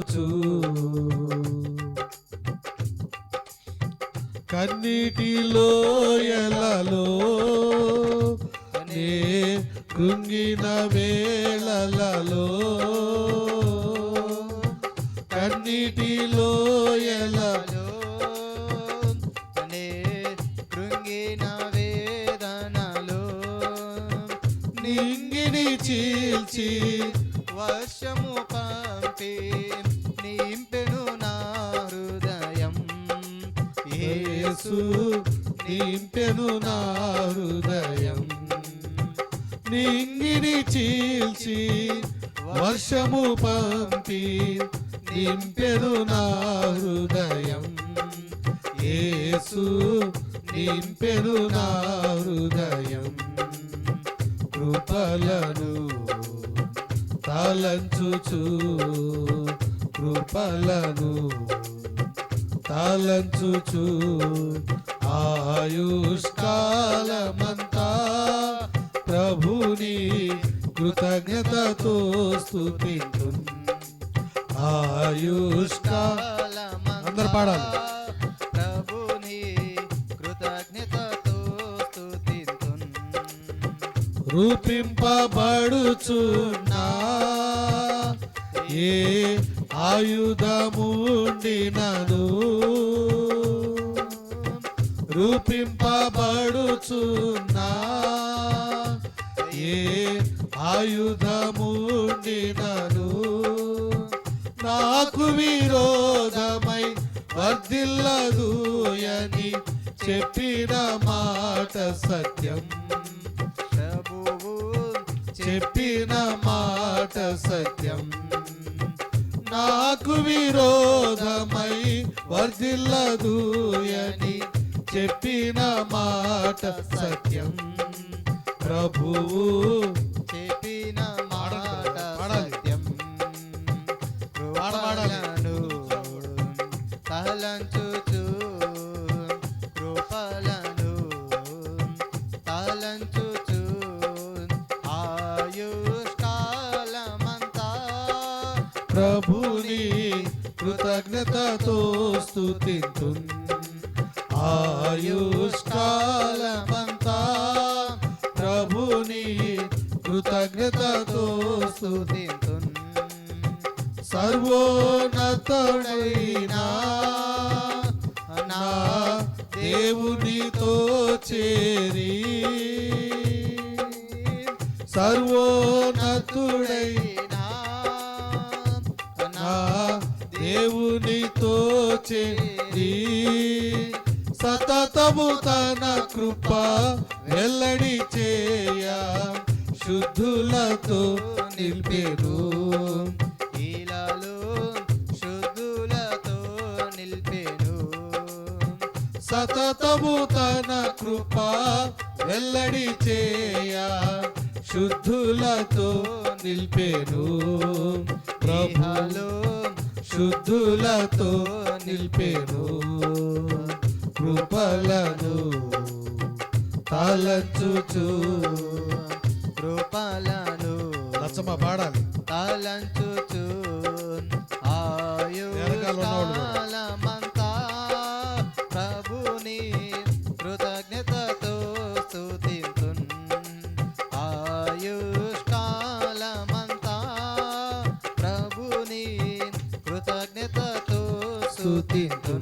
తలంచుచు కన్నీటిలో ఎలలో నే కృంగిన వేళలలో కన్నీటిలో ఎలలో నే కృంగిన వేదనలో నింగిని చీల్చి వర్షము పంపి నింపెను నా హృదయం యేసు నింపెను నా హృదయం నింగిని చీల్చి వర్షము పంపి నింపెను నా హృదయం యేసు నింపెను నా హృదయం కృపలను తలంచుచు కృపలను తలంచుచు ఆయుష్కాలమంతా ప్రభుని కృతజ్ఞతతో స్తుతింతు అందరు పాడాలి ప్రభుని కృతజ్ఞతతో స్తుతింతు రూపింపబడుచున్నా ఏ ఆయుధముండినను రూపింపబడుచున్నా ఏ ఆయుధముండినను నాకు విరోధమై వర్ధిల్లదు అని చెప్పిన మాట సత్యం ప్రభువు చెప్పిన మాట సత్యం నాకు విరోధమై వర్ధిల్లదు అని చెప్పిన మాట సత్యం ప్రభువు చెప్పిన మాట సత్యం కృపలను తలంచుచు కృపలను తలంచుచు ఆయుష్కాలమంతా ప్రభుని కృతజ్ఞతతో స్తుతింతు ఆయుష్కాలమంతా ప్రభుని కృతజ్ఞతతో స్తుతింతు సర్వోన్నతుడైనా నా దేవునితో చేరి సర్వోన్నతుడైనా నా దేవునితో చేరి సతతము తన కృప వెల్లడి చేయ శుద్ధులతో నిలిపెను ఈలలో శుద్ధులతో నిలిపెను సతతము తన కృప వెల్లడి చేయ శుద్ధులతో నిలిపెను ప్రభులో శుద్ధులతో నిలిపెను కృపలను తలంచుచు కృపలను లచ్చమ్మ పాడాలి తలంచుచు ఆయుష్కాలమంతా ప్రభుని కృతజ్ఞతతో స్తుతింతు ఆయుష్కాలమంతా ప్రభుని కృతజ్ఞతతో స్తుతింతు